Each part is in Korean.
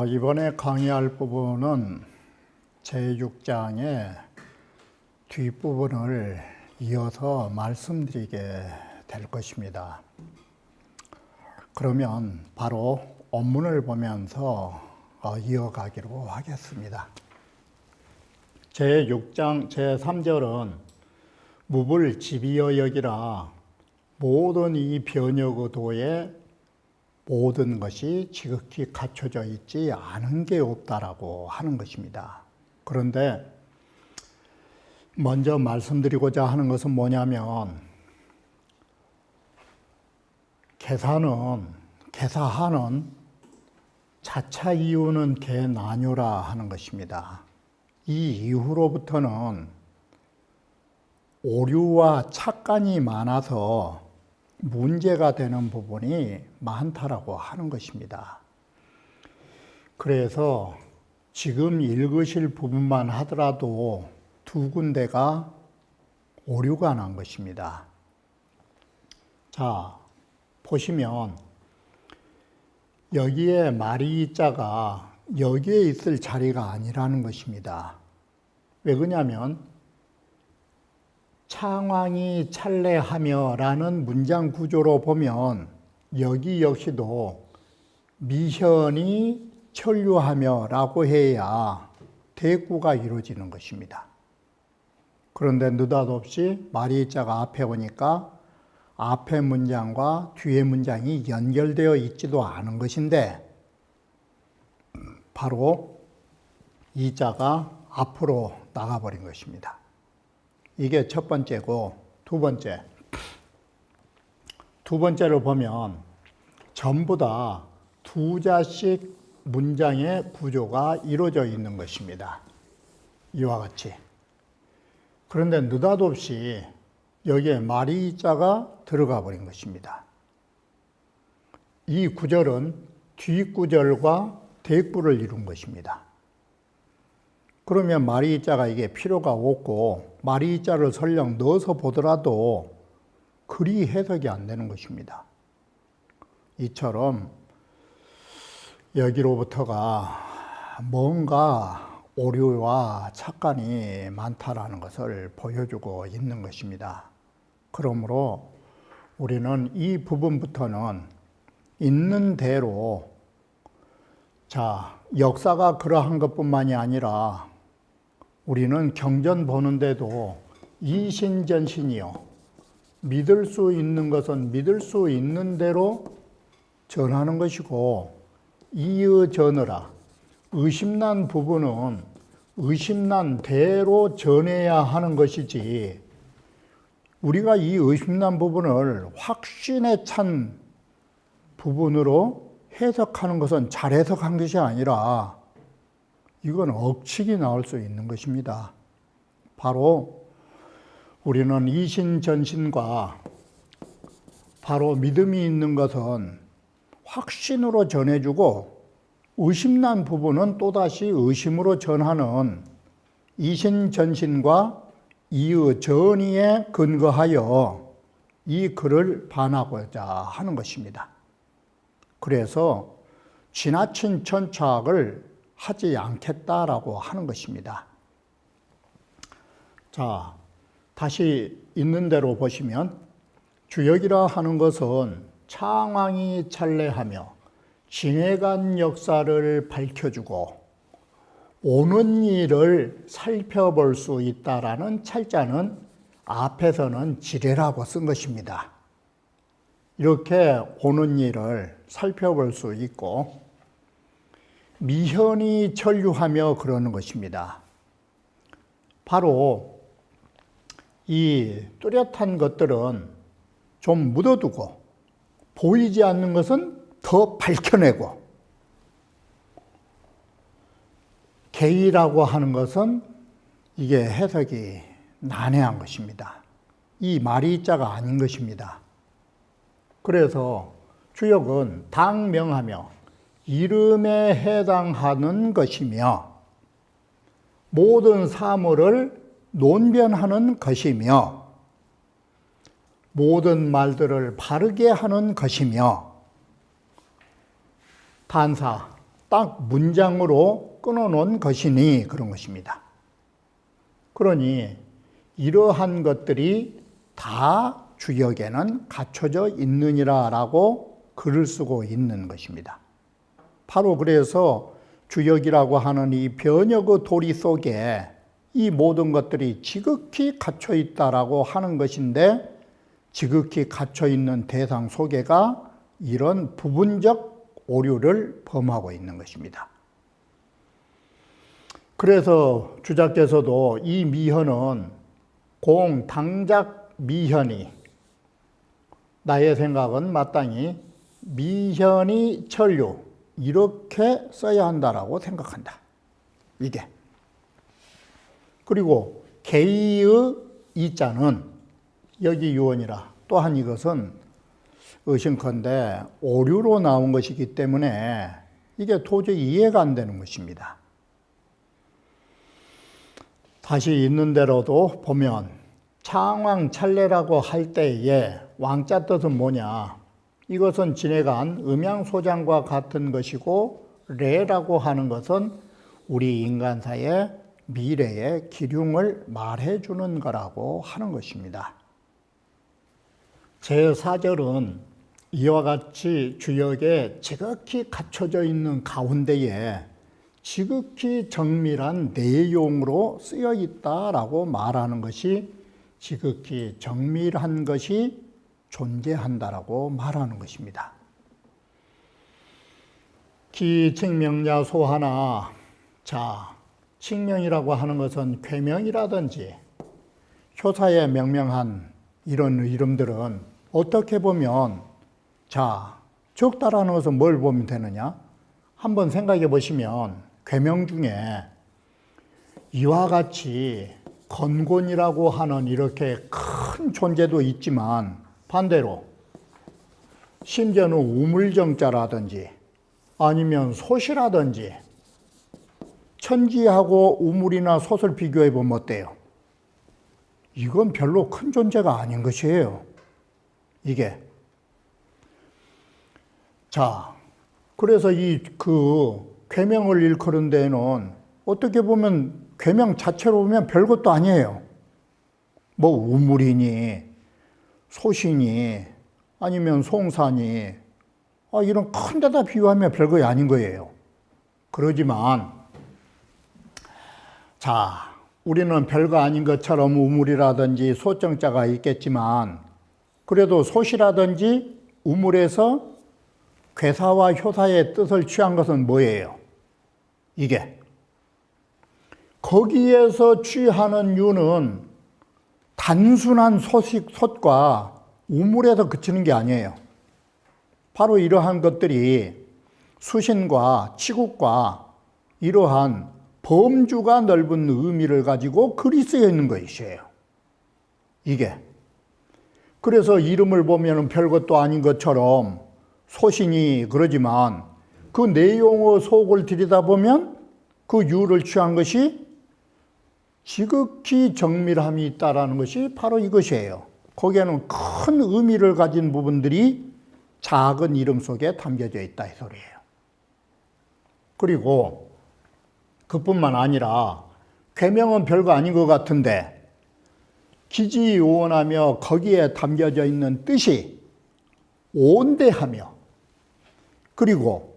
이번에 강의할 부분은 제6장의 뒷부분을 이어서 말씀드리게 될 것입니다. 그러면 바로 원문을 보면서 이어가기로 하겠습니다. 제6장 제3절은 무불지비여 여기라 모든 이 변혁의도에 모든 것이 지극히 갖춰져 있지 않은 게 없다라고 하는 것입니다. 그런데 먼저 말씀드리고자 하는 것은 뭐냐면 계사하는 자차 이유는 개나뇨라 하는 것입니다. 이 이후로부터는 오류와 착간이 많아서 문제가 되는 부분이 많다라고 하는 것입니다. 그래서 지금 읽으실 부분만 하더라도 두 군데가 오류가 난 것입니다. 자, 보시면 여기에 마리자가 여기에 있을 자리가 아니라는 것입니다. 왜 그러냐면 창왕이 찰례하며 라는 문장 구조로 보면 여기 역시도 미현이 천류하며 라고 해야 대구가 이루어지는 것입니다. 그런데 느닷없이 마리자가 앞에 오니까 앞에 문장과 뒤에 문장이 연결되어 있지도 않은 것인데 바로 이 자가 앞으로 나가버린 것입니다. 이게 첫 번째고 두 번째를 보면 전부 다 두 자씩 문장의 구조가 이루어져 있는 것입니다. 이와 같이. 그런데 느닷없이 여기에 마리자가 들어가 버린 것입니다. 이 구절은 뒷구절과 대구를 이룬 것입니다. 그러면 마리자가 이게 필요가 없고 마리자를 설령 넣어서 보더라도 그리 해석이 안 되는 것입니다. 이처럼 여기로부터가 뭔가 오류와 착간이 많다라는 것을 보여주고 있는 것입니다. 그러므로 우리는 이 부분부터는 있는 대로 역사가 그러한 것뿐만이 아니라 우리는 경전 보는데도 이신전신이요. 믿을 수 있는 것은 믿을 수 있는 대로 전하는 것이고 이의전으라. 의심난 부분은 의심난 대로 전해야 하는 것이지 우리가 이 의심난 부분을 확신에 찬 부분으로 해석하는 것은 잘 해석한 것이 아니라 이건 억측이 나올 수 있는 것입니다. 바로 우리는 이신전신과 바로 믿음이 있는 것은 확신으로 전해주고 의심난 부분은 또다시 의심으로 전하는 이신전신과 이의전의에 근거하여 이 글을 반하고자 하는 것입니다. 그래서 지나친 천착을 하지 않겠다라고 하는 것입니다. 자, 다시 있는 대로 보시면 주역이라 하는 것은 창왕이 찰례하며 지내간 역사를 밝혀주고 오는 일을 살펴볼 수 있다라는 찰자는 앞에서는 지례라고 쓴 것입니다. 이렇게 오는 일을 살펴볼 수 있고 미현이 천류하며 그러는 것입니다. 바로 이 뚜렷한 것들은 좀 묻어두고 보이지 않는 것은 더 밝혀내고 개의라고 하는 것은 이게 해석이 난해한 것입니다. 이 마리자가 아닌 것입니다. 그래서 주역은 당명하며 이름에 해당하는 것이며 모든 사물을 논변하는 것이며 모든 말들을 바르게 하는 것이며 단사, 딱 문장으로 끊어놓은 것이니 그런 것입니다. 그러니 이러한 것들이 다 주역에는 갖춰져 있느니라 라고 글을 쓰고 있는 것입니다. 바로 그래서 주역이라고 하는 이 변역의 도리 속에 이 모든 것들이 지극히 갖춰 있다라고 하는 것인데 지극히 갖춰 있는 대상 속에가 이런 부분적 오류를 범하고 있는 것입니다. 그래서 주자께서도 이 미현은 공당작 미현이 나의 생각은 마땅히 미현이 천류 이렇게 써야 한다라고 생각한다. 이게. 그리고 개의의 이자는 여기 유언이라 또한 이것은 의심컨대 오류로 나온 것이기 때문에 이게 도저히 이해가 안 되는 것입니다. 다시 있는 대로도 보면 창왕찰래라고 할 때에 왕자 뜻은 뭐냐? 이것은 지내간 음양소장과 같은 것이고 레라고 하는 것은 우리 인간사의 미래의 기륭을 말해주는 거라고 하는 것입니다. 제4절은 이와 같이 주역에 지극히 갖춰져 있는 가운데에 지극히 정밀한 내용으로 쓰여 있다라고 말하는 것이 지극히 정밀한 것이 존재한다라고 말하는 것입니다. 기칙명야 소하나 자, 칙명이라고 하는 것은 쾌명이라든지 효사에 명명한 이런 이름들은 어떻게 보면 자, 적다라는 것은 뭘 보면 되느냐? 한번 생각해 보시면 쾌명 중에 이와 같이 건곤이라고 하는 이렇게 큰 존재도 있지만 반대로 심지어는 우물정자라든지 아니면 솥이라든지 천지하고 우물이나 솥을 비교해 보면 어때요? 이건 별로 큰 존재가 아닌 것이에요. 이게. 자, 그래서 궤명을 일컬은 데에는 어떻게 보면 궤명 자체로 보면 별것도 아니에요. 뭐 우물이니 솥이니 아니면 송사니 이런 큰 데다 비유하면 별거 아닌 거예요. 그러지만 자, 우리는 별거 아닌 것처럼 우물이라든지 솥정자가 있겠지만 그래도 솥이라든지 우물에서 괴사와 효사의 뜻을 취한 것은 뭐예요? 이게. 거기에서 취하는 유는 단순한 솥과 우물에서 그치는 게 아니에요. 바로 이러한 것들이 수신과 치국과 이러한 범주가 넓은 의미를 가지고 글이 쓰여 있는 것이에요. 이게. 그래서 이름을 보면 별것도 아닌 것처럼 소신이 그러지만 그 내용의 속을 들여다보면 그 유를 취한 것이 지극히 정밀함이 있다라는 것이 바로 이것이에요. 거기에는 큰 의미를 가진 부분들이 작은 이름 속에 담겨져 있다 이 소리예요. 그리고 그뿐만 아니라 궤명은 별거 아닌 것 같은데 기지요원하며 거기에 담겨져 있는 뜻이 온대하며 그리고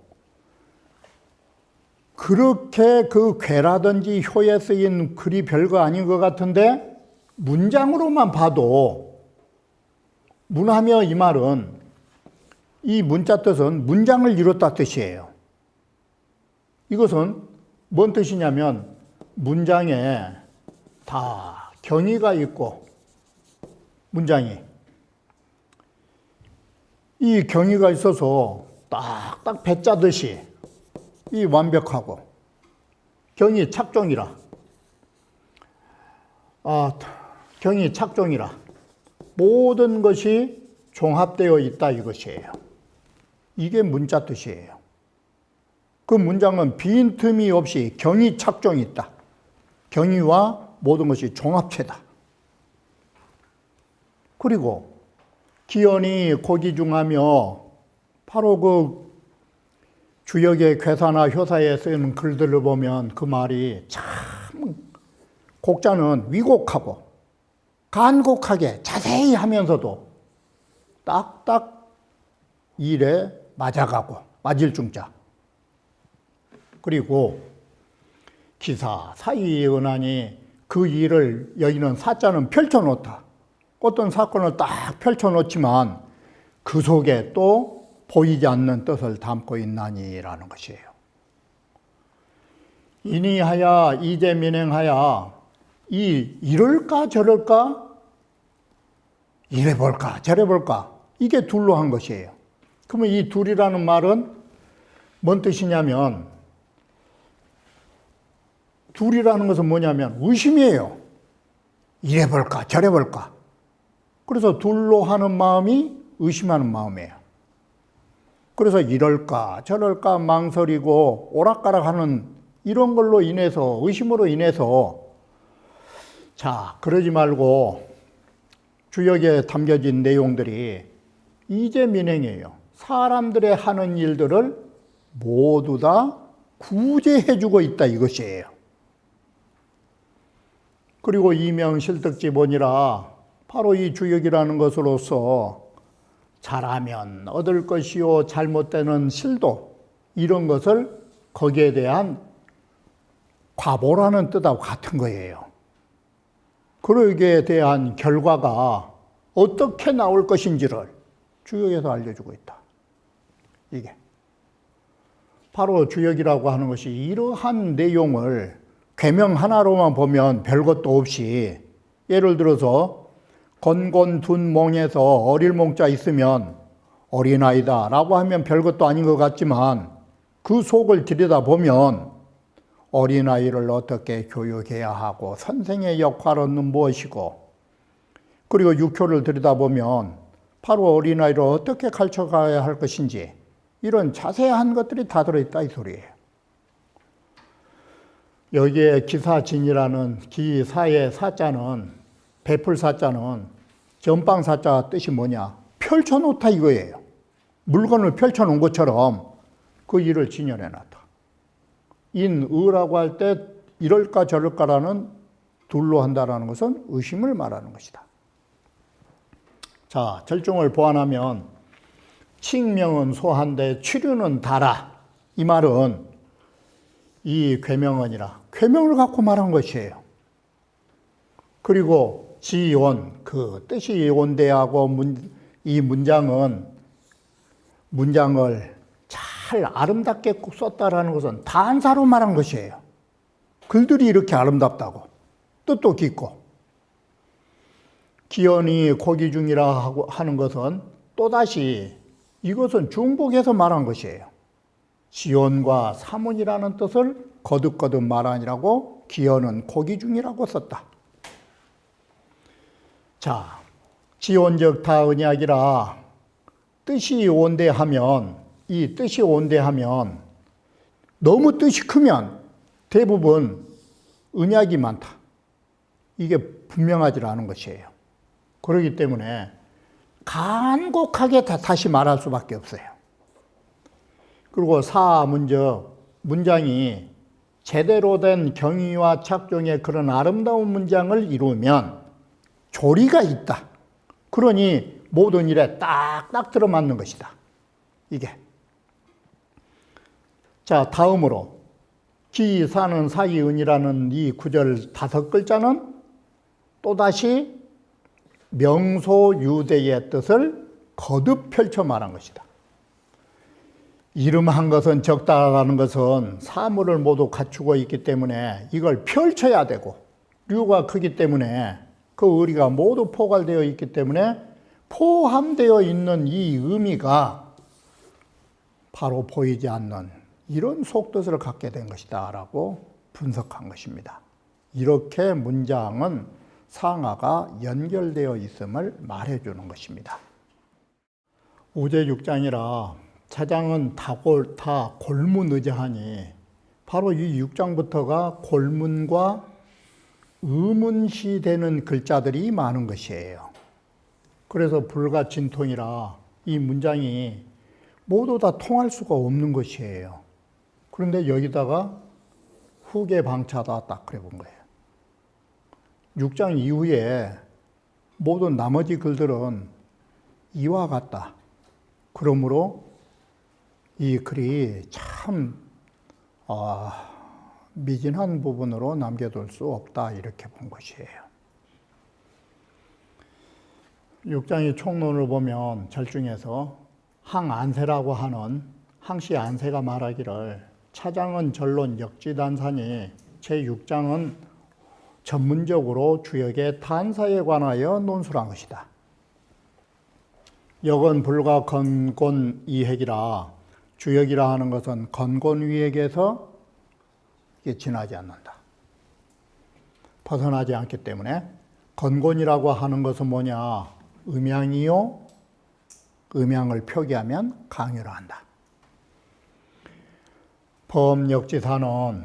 그렇게 그 궤라든지 효에 쓰인 글이 별거 아닌 것 같은데 문장으로만 봐도 문하며 이 말은 이 문자 뜻은 문장을 이뤘다 뜻이에요. 이것은 뭔 뜻이냐면 문장에 다 경의가 있고 문장이 이 경의가 있어서 딱딱 배짜듯이 이 완벽하고 경의 착종이라 경이 착종이라 모든 것이 종합되어 있다 이것이에요. 이게 문자 뜻이에요. 그 문장은 빈틈이 없이 경이 착종이 있다. 경이와 모든 것이 종합체다. 그리고 기연이 고기중하며 바로 그 주역의 괴사나 효사에 쓰이는 글들을 보면 그 말이 참 곡자는 위곡하고 간곡하게 자세히 하면서도 딱딱 일에 맞아가고 맞을 중자. 그리고 기사 사이의 은하니 그 일을 여기는 사자는 펼쳐놓다. 어떤 사건을 딱 펼쳐놓지만 그 속에 또 보이지 않는 뜻을 담고 있나니라는 것이에요. 이니하야 이제민행하야 이럴까 저럴까 이래볼까 저래볼까 이게 둘로 한 것이에요. 그러면 이 둘이라는 말은 뭔 뜻이냐면 둘이라는 것은 뭐냐면 의심이에요. 이래볼까 저래볼까. 그래서 둘로 하는 마음이 의심하는 마음이에요. 그래서 이럴까 저럴까 망설이고 오락가락하는 이런 걸로 인해서 의심으로 인해서 자 그러지 말고 주역에 담겨진 내용들이 이제민행이에요. 사람들의 하는 일들을 모두 다 구제해주고 있다 이것이에요. 그리고 이명실득지본이라 바로 이 주역이라는 것으로서 잘하면 얻을 것이요 잘못되는 실도 이런 것을 거기에 대한 과보라는 뜻하고 같은 거예요. 그러기에 대한 결과가 어떻게 나올 것인지를 주역에서 알려주고 있다. 이게 바로 주역이라고 하는 것이 이러한 내용을 계명 하나로만 보면 별것도 없이 예를 들어서 건곤둔몽에서 어릴 몽자 있으면 어린아이다 라고 하면 별것도 아닌 것 같지만 그 속을 들여다보면 어린아이를 어떻게 교육해야 하고 선생의 역할은 무엇이고 그리고 육효를 들여다보면 바로 어린아이를 어떻게 가르쳐가야 할 것인지 이런 자세한 것들이 다 들어있다 이 소리예요. 여기에 기사진이라는 기사의 사자는 베풀 사자는 전방 사자 뜻이 뭐냐? 펼쳐놓다 이거예요. 물건을 펼쳐놓은 것처럼 그 일을 진열해놨다. 인의라고 할 때 이럴까 저럴까라는 둘로 한다라는 것은 의심을 말하는 것이다. 자, 절중을 보완하면 칙명은 소한데 취류는 다라. 이 말은 이 괴명언이라 괴명을 갖고 말한 것이에요. 그리고 지온 그 뜻이 온대하고 이 문장을 잘 아름답게 썼다라는 것은 단사로 말한 것이에요. 글들이 이렇게 아름답다고 뜻도 깊고 기연이 고기 중이라 하는 것은 또다시 이것은 중복해서 말한 것이에요. 지온과 사문이라는 뜻을 거듭거듭 말하니라고 기연은 고기 중이라고 썼다. 자, 지온적 타은약이라 뜻이 온대하면 이 뜻이 온대하면 너무 뜻이 크면 대부분 은약이 많다. 이게 분명하지 않은 것이에요. 그렇기 때문에 간곡하게 다시 말할 수밖에 없어요. 그리고 사문적 문장이 제대로 된 경의와 착종의 그런 아름다운 문장을 이루면 조리가 있다. 그러니 모든 일에 딱딱 들어맞는 것이다. 이게. 자, 다음으로 기사는 사이은이라는 이 구절 5글자는 또다시 명소유대의 뜻을 거듭 펼쳐 말한 것이다. 이름 한 것은 적다라는 것은 사물을 모두 갖추고 있기 때문에 이걸 펼쳐야 되고 류가 크기 때문에 그 의리가 모두 포괄되어 있기 때문에 포함되어 있는 이 의미가 바로 보이지 않는 이런 속뜻을 갖게 된 것이다 라고 분석한 것입니다. 이렇게 문장은 상하가 연결되어 있음을 말해주는 것입니다. 우제 6장이라 차장은 다 골문의제하니 바로 이 6장부터가 골문과 의문시 되는 글자들이 많은 것이에요. 그래서 불가진통이라 이 문장이 모두 다 통할 수가 없는 것이에요. 그런데 여기다가 후계 방차다 딱 그래 본 거예요. 6장 이후에 모든 나머지 글들은 이와 같다. 그러므로 이 글이 참 미진한 부분으로 남겨둘 수 없다 이렇게 본 것이에요. 6장의 총론을 보면 절중에서 항안세라고 하는 항시 안세가 말하기를 차장은 전론 역지단사니 제6장은 전문적으로 주역의 단사에 관하여 논술한 것이다. 역은 불과 건곤 이핵이라 주역이라 하는 것은 건곤 위액에서 지나지 않는다. 벗어나지 않기 때문에 건곤이라고 하는 것은 뭐냐? 음양이요. 음양을 표기하면 강요를 한다. 범역지사는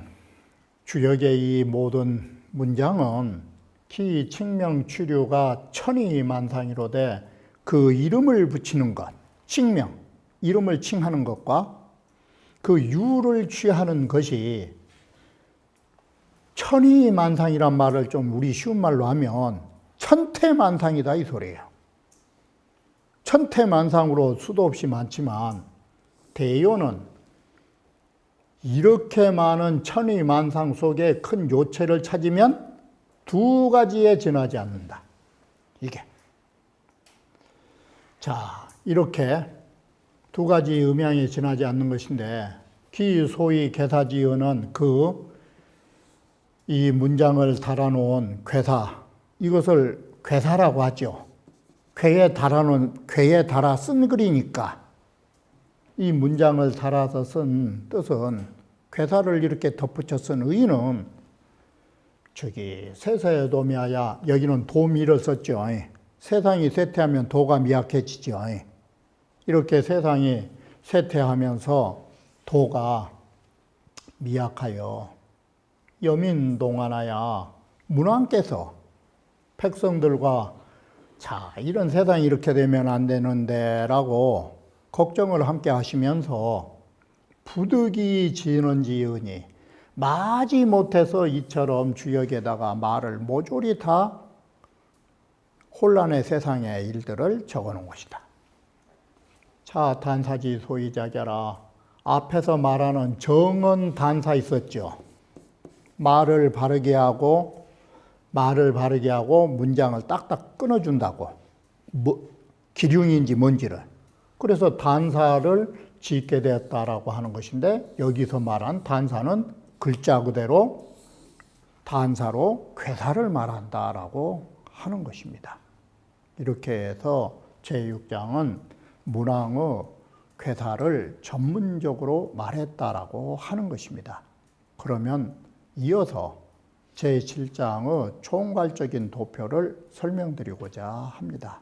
주역의 이 모든 문장은 기 칭명 추류가 천이만상이로되 그 이름을 붙이는 것, 칭명, 이름을 칭하는 것과 그 유를 취하는 것이 천이만상이란 말을 좀 우리 쉬운 말로 하면 천태만상이다 이 소리예요. 천태만상으로 수도 없이 많지만 대요는 이렇게 많은 천이만상 속에 큰 요체를 찾으면 두 가지에 지나지 않는다. 이게. 자, 이렇게 두 가지 음양에 지나지 않는 것인데 기 소위 괴사지어는 이 문장을 달아놓은 괴사, 이것을 괴사라고 하죠. 괴에 달아 쓴 글이니까 이 문장을 달아서 쓴 뜻은 괴사를 이렇게 덧붙여 쓴 의는 세사의 도미하야, 여기는 도미를 썼죠. 세상이 쇠퇴하면 도가 미약해지죠. 이렇게 세상이 쇠퇴하면서 도가 미약하여 여민동안하야 문왕께서 백성들과 자, 이런 세상이 이렇게 되면 안 되는데 라고 걱정을 함께 하시면서 부득이 지는지으니 마지 못해서 이처럼 주역에다가 말을 모조리 다 혼란의 세상의 일들을 적어놓은 것이다. 자, 단사지 소이자결아, 앞에서 말하는 정언 단사 있었죠. 말을 바르게 하고 문장을 딱딱 끊어준다고. 기륭인지 뭔지를. 그래서 단사를 짓게 되었다라고 하는 것인데 여기서 말한 단사는 글자 그대로 단사로 괴사를 말한다라고 하는 것입니다. 이렇게 해서 제6장은 문왕의 괴사를 전문적으로 말했다라고 하는 것입니다. 그러면 이어서 제7장의 총괄적인 도표를 설명드리고자 합니다.